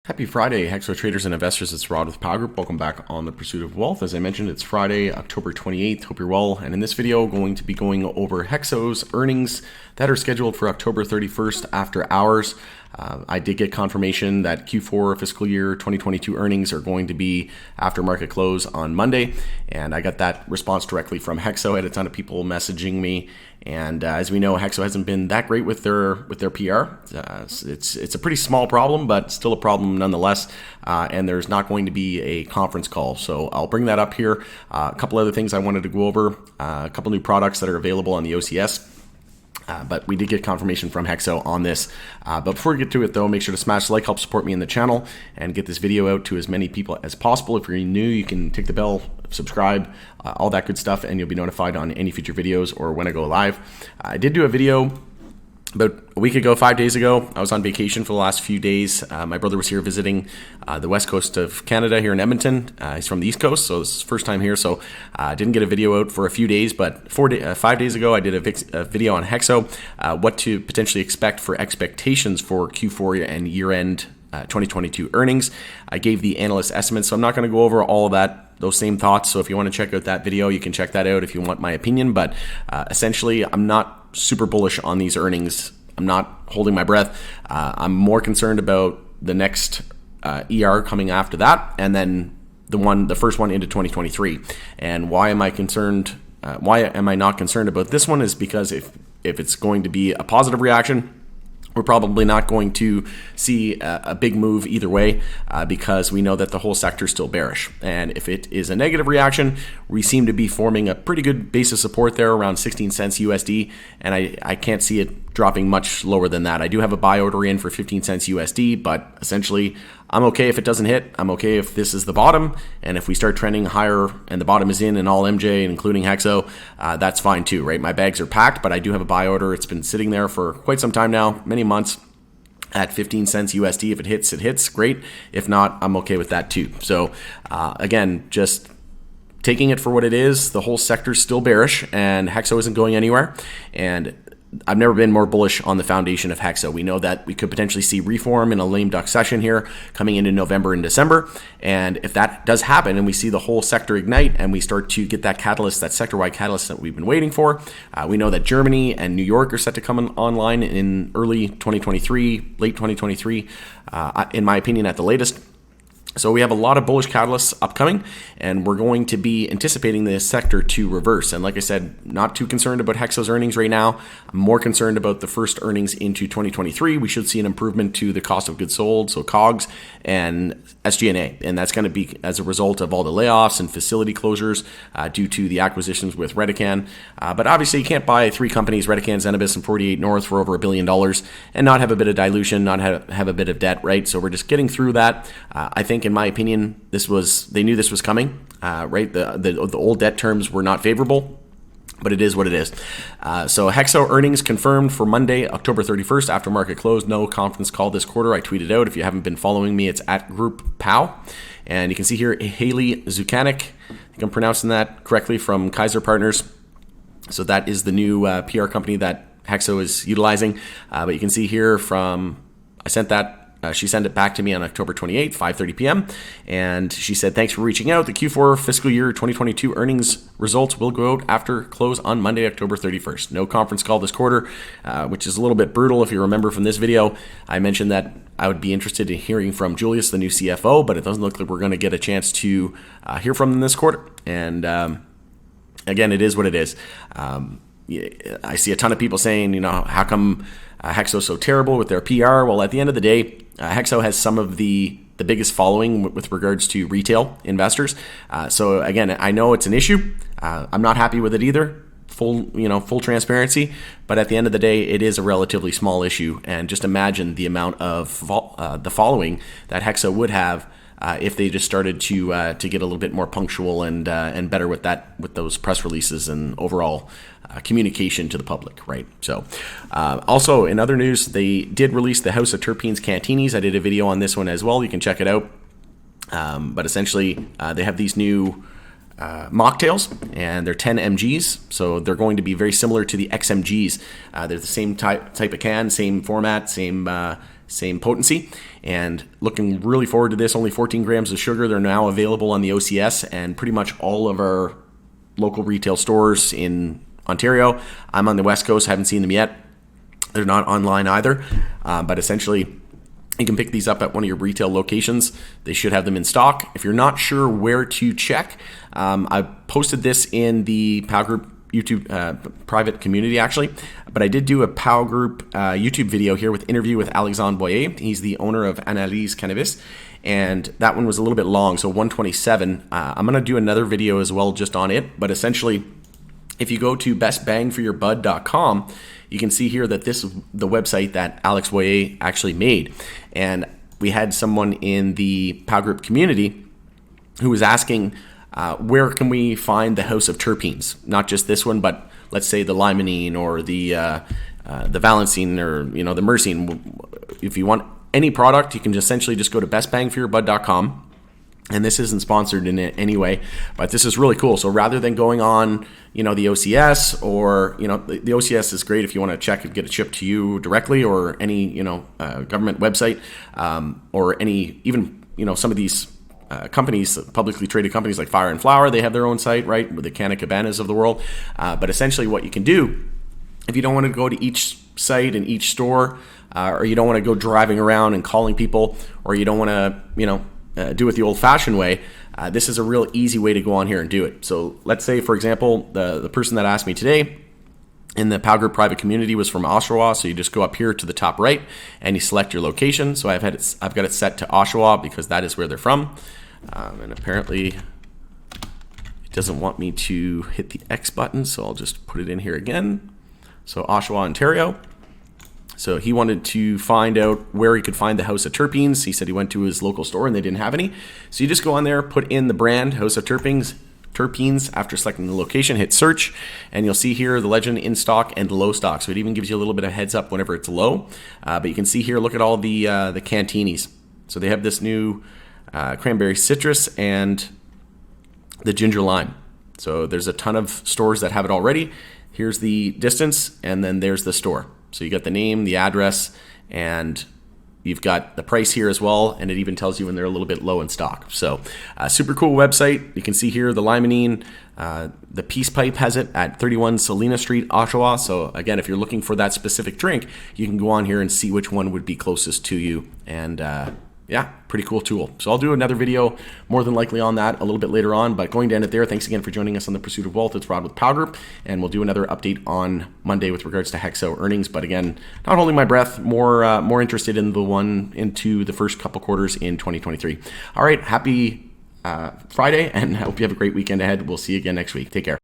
Happy Friday, HEXO traders and investors. It's Rod with Power Group. Welcome back on the Pursuit of Wealth. As I mentioned, it's Friday, October 28th. Hope you're well. And in this video, going to be going over HEXO's earnings that are scheduled for October 31st after hours. I did get confirmation that Q4 fiscal year 2022 earnings are going to be after market close on Monday, and I got that response directly from HEXO. I had a ton of people messaging me, and as we know, HEXO hasn't been that great with their PR. It's a pretty small problem, but still a problem nonetheless. And there's not going to be a conference call, so I'll bring that up here. A couple other things I wanted to go over. A couple new products that are available on the OCS. But we did get confirmation from HEXO on this. But before we get to it though, make sure to smash the like, help support me in the channel, and get this video out to as many people as possible. If you're new, you can tick the bell, subscribe, all that good stuff, and you'll be notified on any future videos or when I go live. I did do a video about a week ago, 5 days ago. I was on vacation for the last few days. My brother was here visiting the west coast of Canada here in Edmonton. He's from the east coast, so this is his first time here. So I didn't get a video out for a few days, but 5 days ago, I did a video on HEXO, what to potentially expect for expectations for Q4 and year-end 2022 earnings. I gave the analyst estimates, so I'm not going to go over all of those same thoughts. So if you want to check out that video, you can check that out if you want my opinion. But essentially, I'm not super bullish on these earnings. I'm not holding my breath. I'm more concerned about the next ER coming after that, and then the first one into 2023. And why am I concerned? Why am I not concerned about this one? Is because if it's going to be a positive reaction, we're probably not going to see a big move either way, because we know that the whole sector is still bearish. And if it is a negative reaction, we seem to be forming a pretty good base of support there around 16 cents USD, and I can't see it dropping much lower than that. I do have a buy order in for 15 cents USD, but essentially I'm okay if it doesn't hit. I'm okay if this is the bottom, and if we start trending higher and the bottom is in all MJ, including HEXO, that's fine too, right? My bags are packed, but I do have a buy order. It's been sitting there for quite some time now, many months, at 15 cents USD. If it hits, it hits. Great. If not, I'm okay with that too. So again, just taking it for what it is. The whole sector's still bearish, and HEXO isn't going anywhere. And I've never been more bullish on the foundation of HEXO. We know that we could potentially see reform in a lame duck session here coming into November and December. And if that does happen and we see the whole sector ignite and we start to get that catalyst, that sector-wide catalyst that we've been waiting for, we know that Germany and New York are set to come online in early 2023, late 2023, in my opinion, at the latest. So we have a lot of bullish catalysts upcoming, and we're going to be anticipating this sector to reverse. And like I said, not too concerned about HEXO's earnings right now. I'm more concerned about the first earnings into 2023. We should see an improvement to the cost of goods sold, so COGS and SG&A. And that's going to be as a result of all the layoffs and facility closures due to the acquisitions with Redecan. But obviously, you can't buy three companies, Redecan, Zenabis, and 48 North, for over $1 billion and not have a bit of dilution, not have a bit of debt, right? So we're just getting through that. I think, in my opinion, they knew this was coming, right? The old debt terms were not favorable, but it is what it is. So HEXO earnings confirmed for Monday, October 31st after market close. No conference call this quarter. I tweeted out. If you haven't been following me, it's at Group POW. And you can see here Haley Zukanik. I think I'm pronouncing that correctly, from Kaiser Partners. So that is the new PR company that HEXO is utilizing. But you can see here I sent that. She sent it back to me on October 28th, 5:30 p.m. And she said, thanks for reaching out. The Q4 fiscal year 2022 earnings results will go out after close on Monday, October 31st. No conference call this quarter, which is a little bit brutal. If you remember from this video, I mentioned that I would be interested in hearing from Julius, the new CFO, but it doesn't look like we're going to get a chance to hear from them this quarter. And again, it is what it is. I see a ton of people saying, how come HEXO so terrible with their PR? Well, at the end of the day, HEXO has some of the biggest following with regards to retail investors. So again, I know it's an issue. I'm not happy with it either. Full transparency. But at the end of the day, it is a relatively small issue. And just imagine the amount of the following that HEXO would have if they just started to get a little bit more punctual and better with those press releases and overall communication to the public, right? So also in other news, they did release the House of Terpenes Cantinis. I did a video on this one as well. You can check it out. But essentially, they have these new mocktails, and they're 10 mgs, so they're going to be very similar to the XMGs. They're the same type of can, same format, same same potency. And looking really forward to this. Only 14 grams of sugar. They're now available on the OCS and pretty much all of our local retail stores in Ontario. I'm on the West Coast, haven't seen them yet. They're not online either, but essentially you can pick these up at one of your retail locations. They should have them in stock. If you're not sure where to check, I posted this in the POW Group YouTube private community actually, but I did do a POW Group YouTube video here with interview with Alexandre Boyer. He's the owner of Analyse Cannabis, and that one was a little bit long, so 127. I'm going to do another video as well just on it, but essentially if you go to bestbangforyourbud.com, you can see here that this is the website that Alex Boyer actually made. And we had someone in the POW Group community who was asking, where can we find the House of Terpenes? Not just this one, but let's say the limonene or the valencine or the myrcene. If you want any product, you can essentially just go to bestbangforyourbud.com. And this isn't sponsored in any way, but this is really cool. So rather than going on, the OCS or, the OCS is great if you want to check and get it shipped to you directly, or any, government website, or any, even, some of these companies, publicly traded companies like Fire and Flower, they have their own site, right? With the Canna Cabanas of the world. But essentially what you can do, if you don't want to go to each site and each store, or you don't want to go driving around and calling people, or you don't want to, do it the old-fashioned way, this is a real easy way to go on here and do it. So let's say, for example, the person that asked me today in the POW Group private community was from Oshawa. So you just go up here to the top right and you select your location. So I've got it set to Oshawa because that is where they're from. And apparently it doesn't want me to hit the X button, so I'll just put it in here again. So Oshawa, Ontario. So he wanted to find out where he could find the House of Terpenes. He said he went to his local store and they didn't have any. So you just go on there, put in the brand House of Terpenes after selecting the location, hit search, and you'll see here the legend in stock and low stock. So it even gives you a little bit of heads up whenever it's low. But you can see here, look at all the cantinis. So they have this new cranberry citrus and the ginger lime. So there's a ton of stores that have it already. Here's the distance, and then there's the store. So you got the name, the address, and you've got the price here as well, and it even tells you when they're a little bit low in stock. So super cool website. You can see here the limonene, the Peace Pipe has it at 31 Salina Street, Oshawa. So again, if you're looking for that specific drink, you can go on here and see which one would be closest to you. And yeah, pretty cool tool. So I'll do another video more than likely on that a little bit later on, but going to end it there. Thanks again for joining us on the Pursuit of Wealth. It's Rod with POW Group, and we'll do another update on Monday with regards to HEXO earnings. But again, not holding my breath, more interested in the one into the first couple quarters in 2023. All right, happy Friday, and I hope you have a great weekend ahead. We'll see you again next week. Take care.